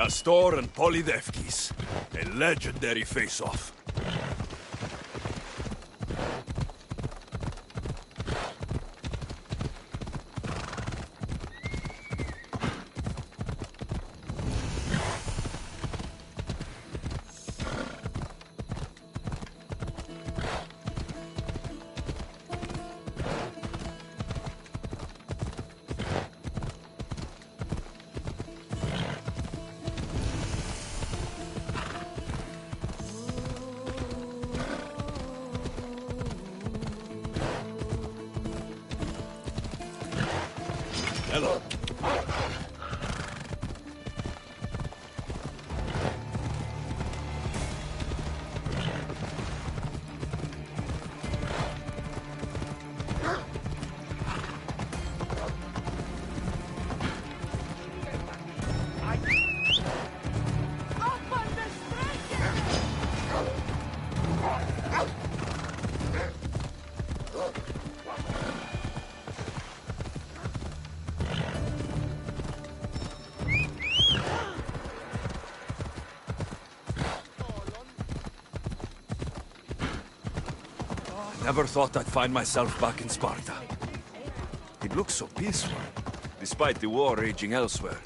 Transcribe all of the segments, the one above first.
Castor and Polydevkis. A legendary face-off. Hello. Never thought I'd find myself back in Sparta. It looks so peaceful, despite the war raging elsewhere.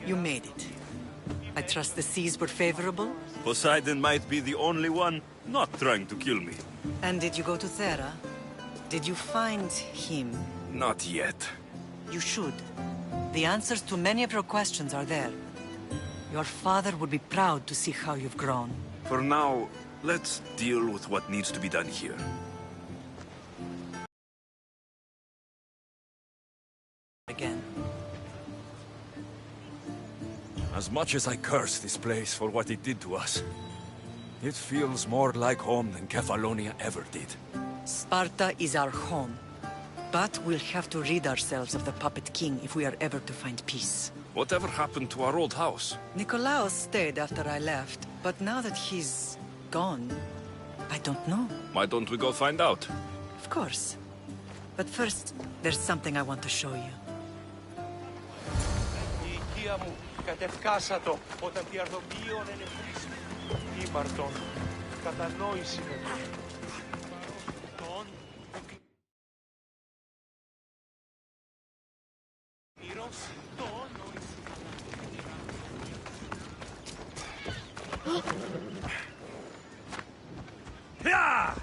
You made it. I trust the seas were favorable? Poseidon might be the only one not trying to kill me. And did you go to Thera? Did you find him? Not yet. You should. The answers to many of your questions are there. Your father would be proud to see how you've grown. For now, let's deal with what needs to be done here. Again. As much as I curse this place for what it did to us, it feels more like home than Kefalonia ever did. Sparta is our home. But we'll have to rid ourselves of the Puppet King if we are ever to find peace. Whatever happened to our old house? Nikolaos stayed after I left, but now that he's gone, I don't know. Why don't we go find out? Of course. But first, there's something I want to show you. Η οικία μου κατευκάσατο όταν τη αρδοποιείον ελευθερίσου. Ήμαρτον, κατανόηση με τον. Πληρώσει το νόηση. Yeah!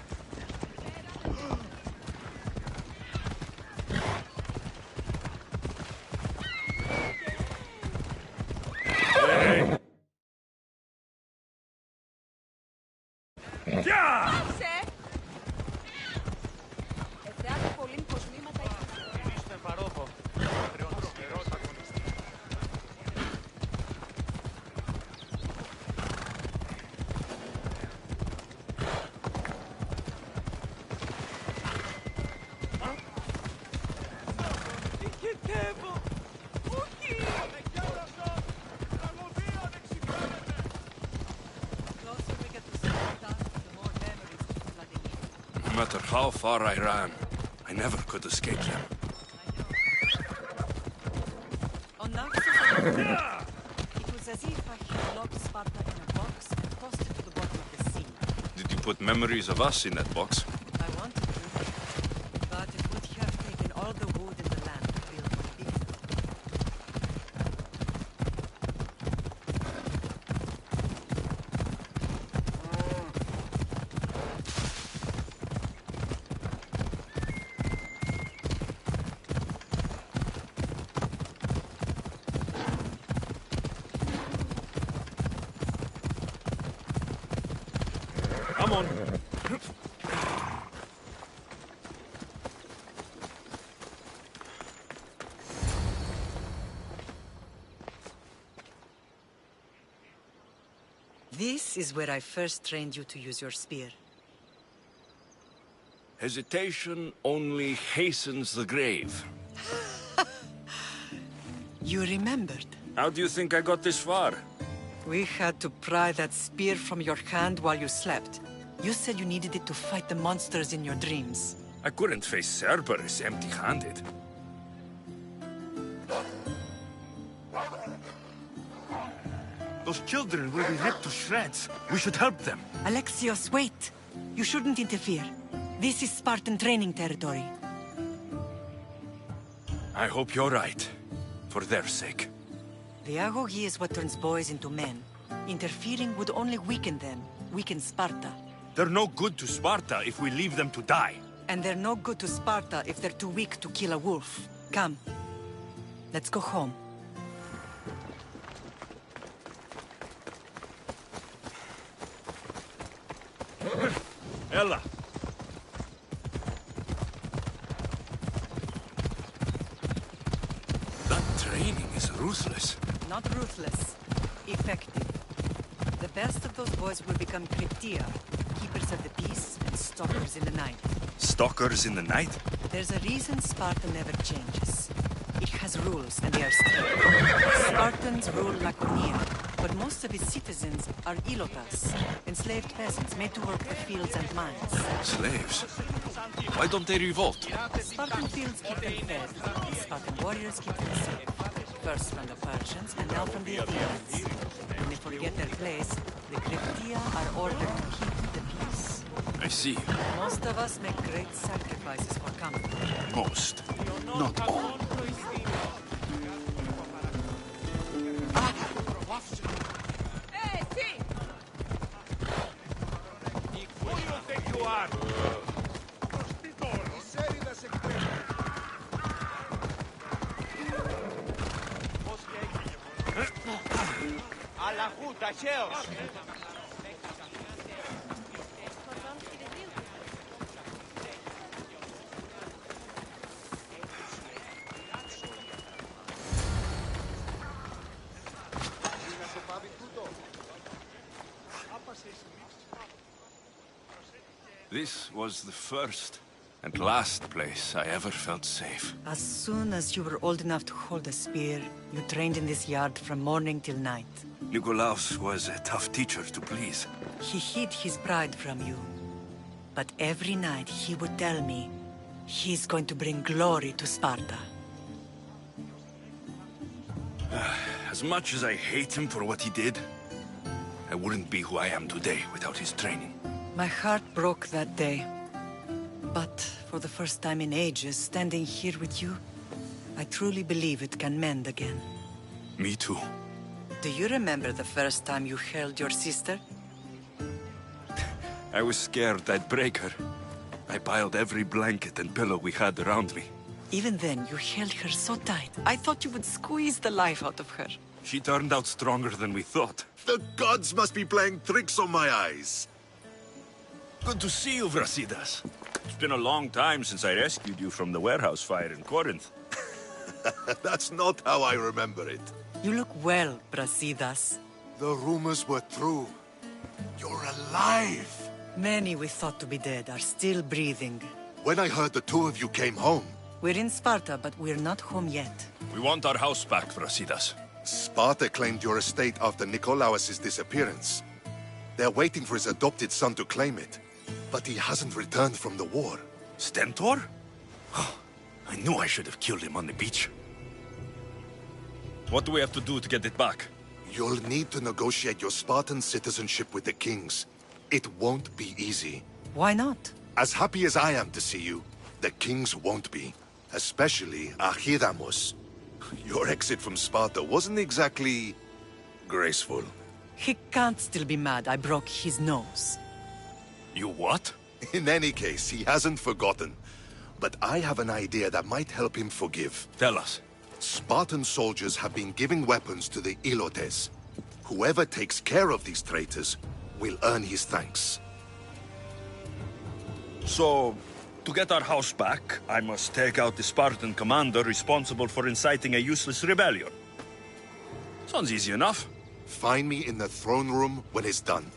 Στον παρόχο. Πατριωτός αγωνιστή. Νικητεύω! Όχι! No matter how far I ran, I never could escape them. On Narcissus, it was as if I had locked Sparta in a box and tossed it to the bottom of the sea. Did you put memories of us in that box? I wanted to, but it would have taken all the wood in the land to build my big. Come on. This is where I first trained you to use your spear. Hesitation only hastens the grave. You remembered. How do you think I got this far? We had to pry that spear from your hand while you slept. You said you needed it to fight the monsters in your dreams. I couldn't face Cerberus empty-handed. Those children will be ripped to shreds. We should help them. Alexios, wait! You shouldn't interfere. This is Spartan training territory. I hope you're right. For their sake. The agoge is what turns boys into men. Interfering would only weaken them, weaken Sparta. They're no good to Sparta if we leave them to die. And they're no good to Sparta if they're too weak to kill a wolf. Come. Let's go home. Ella. That training is ruthless. Not ruthless. Effective. The best of those boys will become Kryptia, keepers of the peace and stalkers in the night. Stalkers in the night? There's a reason Sparta never changes. It has rules, and they are strict. Spartans rule Laconia, but most of its citizens are ilotas, enslaved peasants made to work the fields and mines. Slaves? Why don't they revolt? Spartan fields keep them fed. Spartan warriors keep them safe. First from the Persians, and now from the Athenians. When they forget their place, the Kryptia are ordered to keep the peace. I see. Most of us make great sacrifices for comfort. Most. Not all. Αλλαχού, ταχαίως! This was the first and last place I ever felt safe. As soon as you were old enough to hold a spear, you trained in this yard from morning till night. Nikolaos was a tough teacher to please. He hid his pride from you. But every night he would tell me, he's going to bring glory to Sparta. As much as I hate him for what he did, I wouldn't be who I am today without his training. My heart broke that day. But for the first time in ages, standing here with you, I truly believe it can mend again. Me too. Do you remember the first time you held your sister? I was scared I'd break her. I piled every blanket and pillow we had around me. Even then, you held her so tight. I thought you would squeeze the life out of her. She turned out stronger than we thought. The gods must be playing tricks on my eyes. Good to see you, Brasidas. It's been a long time since I rescued you from the warehouse fire in Corinth. That's not how I remember it. You look well, Brasidas. The rumors were true. You're alive. Many we thought to be dead are still breathing. When I heard the two of you came home, We're in Sparta, but we're not home yet. We want our house back, Brasidas. Sparta claimed your estate after Nikolaos' disappearance. They're waiting for his adopted son to claim it. But he hasn't returned from the war. Stentor? I knew I should have killed him on the beach. What do we have to do to get it back? You'll need to negotiate your Spartan citizenship with the kings. It won't be easy. Why not? As happy as I am to see you, the kings won't be. Especially Archidamos. Your exit from Sparta wasn't exactly graceful. He can't still be mad I broke his nose. You what? In any case, he hasn't forgotten. But I have an idea that might help him forgive. Tell us. Spartan soldiers have been giving weapons to the Ilotes. Whoever takes care of these traitors will earn his thanks. So, to get our house back, I must take out the Spartan commander responsible for inciting a useless rebellion. Sounds easy enough. Find me in the throne room when it's done.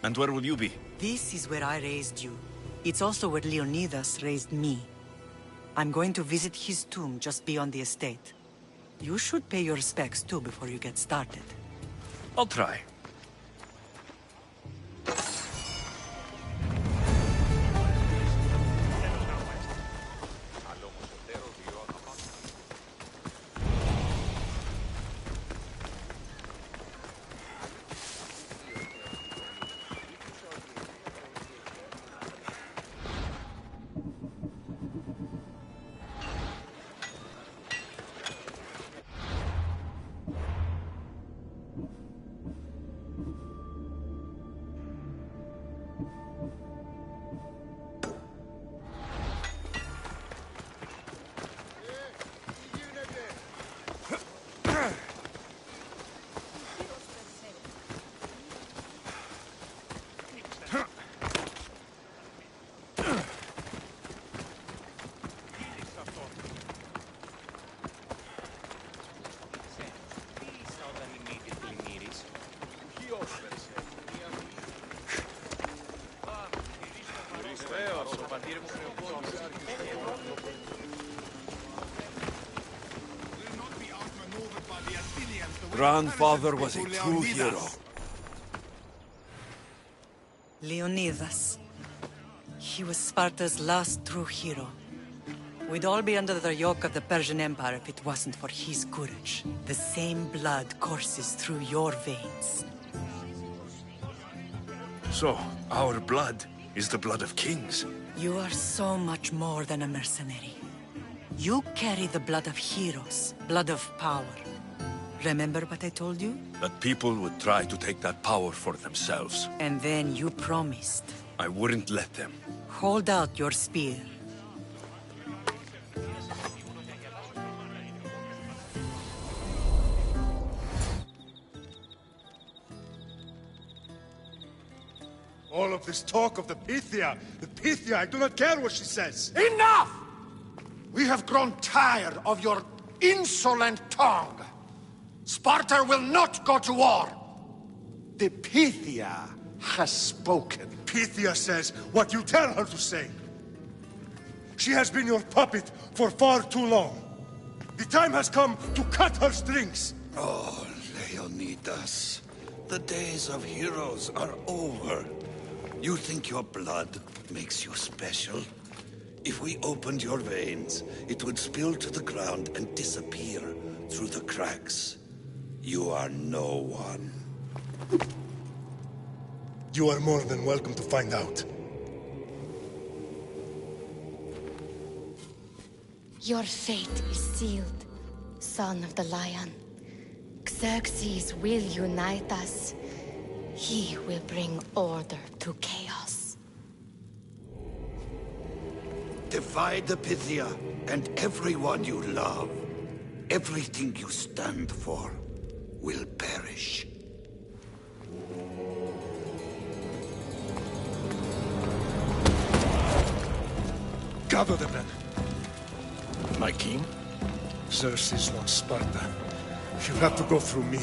And where will you be? This is where I raised you. It's also where Leonidas raised me. I'm going to visit his tomb just beyond the estate. You should pay your respects too before you get started. I'll try. Grandfather was a true hero. Leonidas. He was Sparta's last true hero. We'd all be under the yoke of the Persian Empire if it wasn't for his courage. The same blood courses through your veins. So, our blood is the blood of kings. You are so much more than a mercenary. You carry the blood of heroes, blood of power. Remember what I told you? That people would try to take that power for themselves. And then you promised. I wouldn't let them. Hold out your spear. All of this talk of the Pythia, I do not care what she says. Enough! We have grown tired of your insolent tongue. Sparta will not go to war. The Pythia has spoken. Pythia says what you tell her to say. She has been your puppet for far too long. The time has come to cut her strings. Oh, Leonidas, the days of heroes are over. You think your blood makes you special? If we opened your veins, it would spill to the ground and disappear through the cracks. You are no one. You are more than welcome to find out. Your fate is sealed, son of the lion. Xerxes will unite us. He will bring order to chaos. Divide the Pythia and everyone you love. Everything you stand for will perish. Gather the men. My king? Xerxes wants Sparta. She'll have to go through me.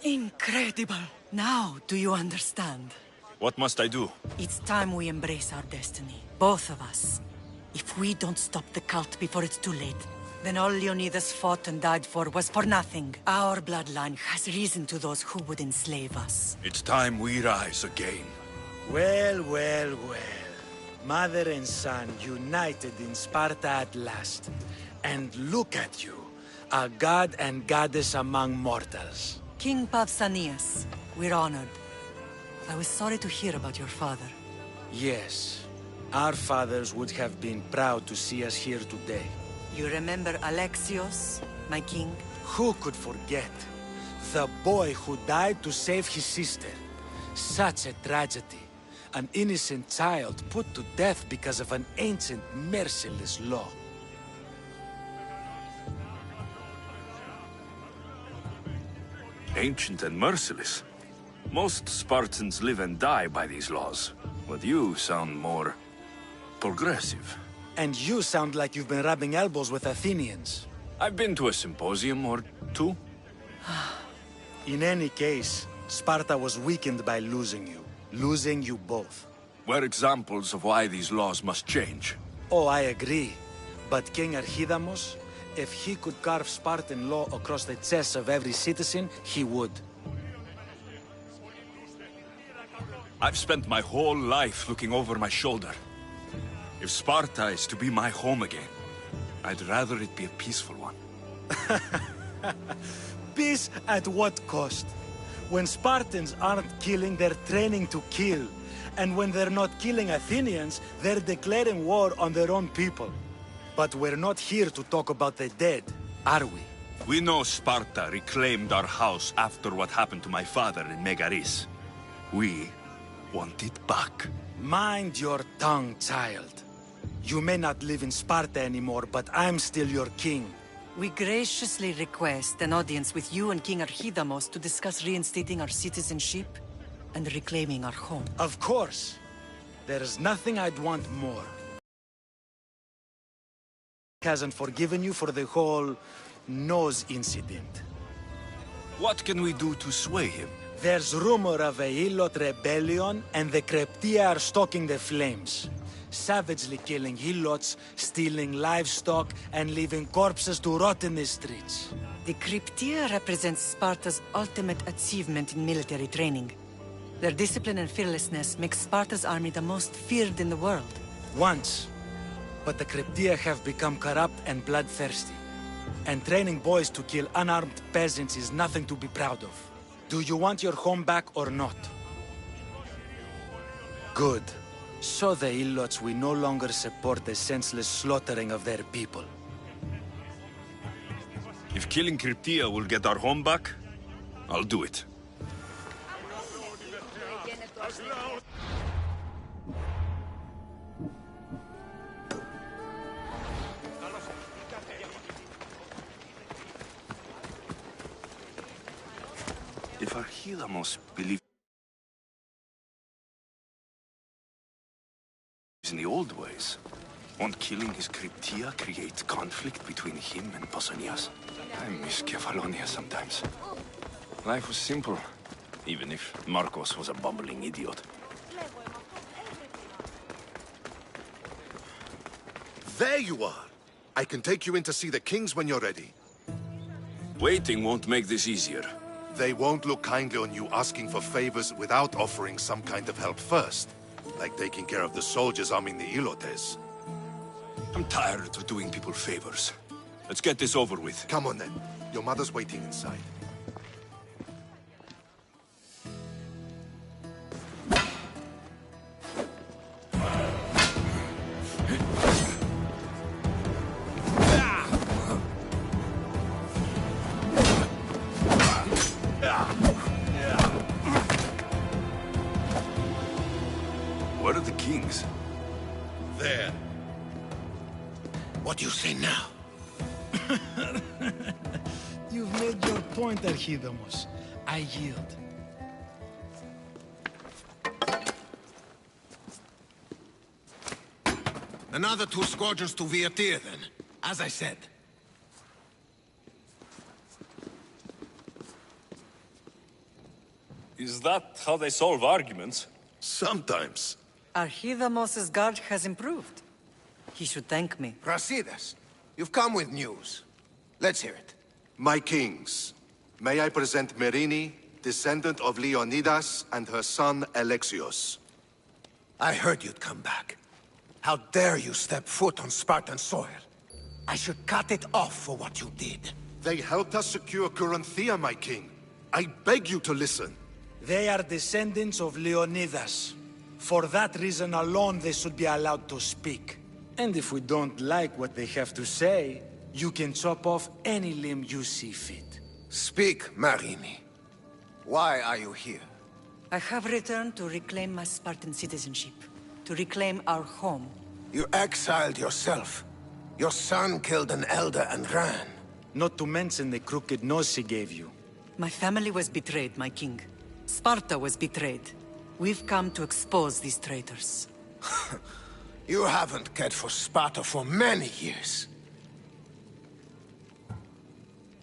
Incredible! Now, do you understand? What must I do? It's time we embrace our destiny. Both of us. If we don't stop the cult before it's too late, then all Leonidas fought and died for was for nothing. Our bloodline has risen to those who would enslave us. It's time we rise again. Well, well, well. Mother and son united in Sparta at last. And look at you, a god and goddess among mortals. King Pausanias, we're honored. I was sorry to hear about your father. Yes, our fathers would have been proud to see us here today. You remember Alexios, my king? Who could forget? The boy who died to save his sister. Such a tragedy. An innocent child put to death because of an ancient, merciless law. Ancient and merciless. Most Spartans live and die by these laws. But you sound more progressive. And you sound like you've been rubbing elbows with Athenians. I've been to a symposium or two. In any case, Sparta was weakened by losing you. Losing you both. We're examples of why these laws must change. Oh, I agree. But King Archidamos, if he could carve Spartan law across the chests of every citizen, he would. I've spent my whole life looking over my shoulder. If Sparta is to be my home again, I'd rather it be a peaceful one. Peace at what cost? When Spartans aren't killing, they're training to kill. And when they're not killing Athenians, they're declaring war on their own people. But we're not here to talk about the dead, are we? We know Sparta reclaimed our house after what happened to my father in Megaris. We want it back. Mind your tongue, child. You may not live in Sparta anymore, but I'm still your king. We graciously request an audience with you and King Archidamos to discuss reinstating our citizenship and reclaiming our home. Of course. There's nothing I'd want more. Hasn't forgiven you for the whole nose incident. What can we do to sway him? There's rumor of a Hilot rebellion, and the Kryptia are stoking the flames. Savagely killing Helots, stealing livestock, and leaving corpses to rot in the streets. The Kryptia represents Sparta's ultimate achievement in military training. Their discipline and fearlessness makes Sparta's army the most feared in the world. Once. But the Kryptia have become corrupt and bloodthirsty. And training boys to kill unarmed peasants is nothing to be proud of. Do you want your home back or not? Good. So the Ilots will no longer support the senseless slaughtering of their people. If killing Cryptia will get our home back, I'll do it. If Archidamos believes in the old ways, won't killing his Cryptia create conflict between him and Pausanias? I miss Kefalonia sometimes. Life was simple, even if Marcos was a bumbling idiot. There you are! I can take you in to see the kings when you're ready. Waiting won't make this easier. They won't look kindly on you asking for favors without offering some kind of help first. Like taking care of the soldiers arming the Ilotes. I'm tired of doing people favors. Let's get this over with. Come on then. Your mother's waiting inside. Where are the kings? There. What do you say now? You've made your point, Archidamos. I yield. Another 2 squadrons to Viatir, then. As I said. Is that how they solve arguments? Sometimes. Archidamos's guard has improved. He should thank me. Brasidas, you've come with news. Let's hear it. My kings, may I present Merini, descendant of Leonidas, and her son Alexios. I heard you'd come back. How dare you step foot on Spartan soil? I should cut it off for what you did. They helped us secure Corinthia, my king. I beg you to listen. They are descendants of Leonidas. For that reason alone, they should be allowed to speak. And if we don't like what they have to say, you can chop off any limb you see fit. Speak, Marini. Why are you here? I have returned to reclaim my Spartan citizenship, to reclaim our home. You exiled yourself. Your son killed an elder and ran. Not to mention the crooked nose he gave you. My family was betrayed, my king. Sparta was betrayed. We've come to expose these traitors. You haven't cared for Sparta for many years.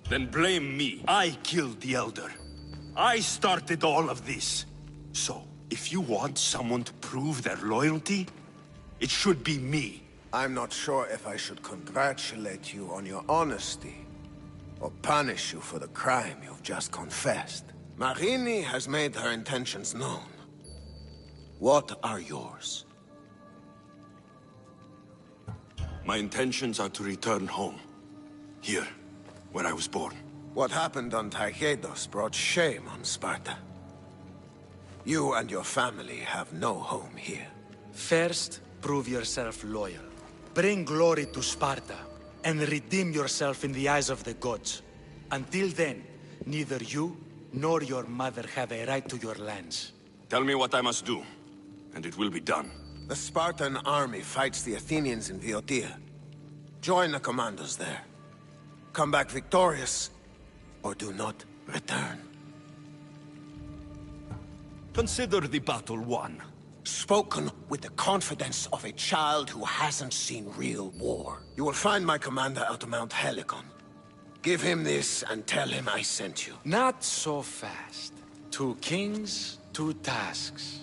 Then blame me. I killed the Elder. I started all of this. So, if you want someone to prove their loyalty, it should be me. I'm not sure if I should congratulate you on your honesty, or punish you for the crime you've just confessed. Marini has made her intentions known. What are yours? My intentions are to return home. Here, where I was born. What happened on Taygedos brought shame on Sparta. You and your family have no home here. First, prove yourself loyal. Bring glory to Sparta, and redeem yourself in the eyes of the gods. Until then, neither you nor your mother have a right to your lands. Tell me what I must do, and it will be done. The Spartan army fights the Athenians in Viotia. Join the commandos there. Come back victorious, or do not return. Consider the battle won. Spoken with the confidence of a child who hasn't seen real war. You will find my commander out of Mount Helicon. Give him this and tell him I sent you. Not so fast. 2 kings, 2 tasks.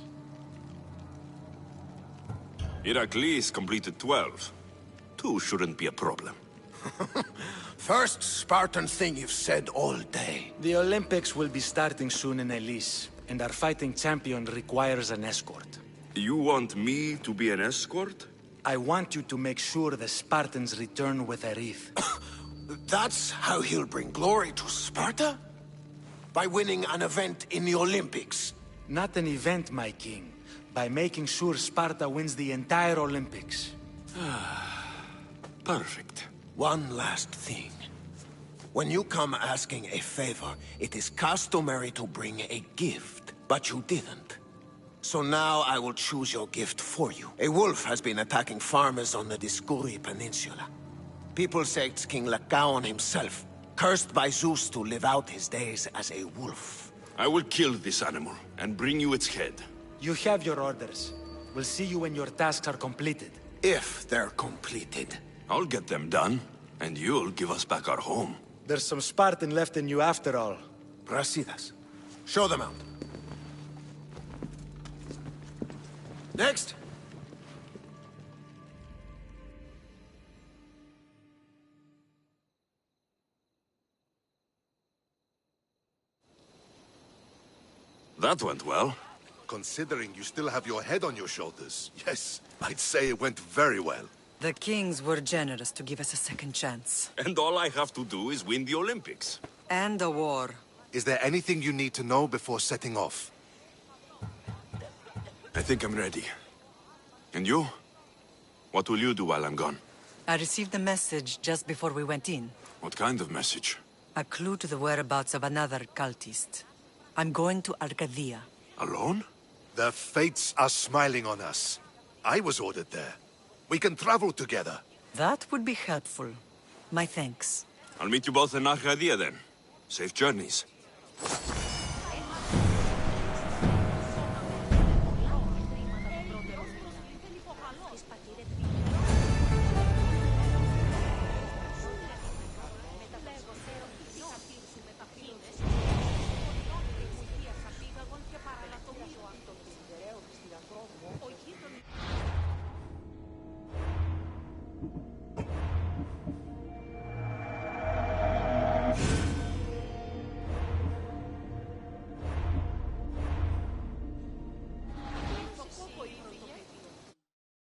Heracles completed 12. 2 shouldn't be a problem. First Spartan thing you've said all day. The Olympics will be starting soon in Elise, and our fighting champion requires an escort. You want me to be an escort? I want you to make sure the Spartans return with a wreath. That's how he'll bring glory to Sparta? By winning an event in the Olympics? Not an event, my king. By making sure Sparta wins the entire Olympics. Perfect. One last thing. When you come asking a favor, it is customary to bring a gift, but you didn't. So now I will choose your gift for you. A wolf has been attacking farmers on the Discuri Peninsula. People say it's King Lacaon himself, cursed by Zeus to live out his days as a wolf. I will kill this animal and bring you its head. You have your orders. We'll see you when your tasks are completed. If they're completed. I'll get them done, and you'll give us back our home. There's some Spartan left in you after all. Brasidas. Show them out. Next. That went well. Considering you still have your head on your shoulders, yes, I'd say it went very well. The kings were generous to give us a second chance. And all I have to do is win the Olympics. And a war. Is there anything you need to know before setting off? I think I'm ready. And you? What will you do while I'm gone? I received a message just before we went in. What kind of message? A clue to the whereabouts of another cultist. I'm going to Arcadia. Alone? The fates are smiling on us. I was ordered there. We can travel together. That would be helpful. My thanks. I'll meet you both in Arcadia then. Safe journeys.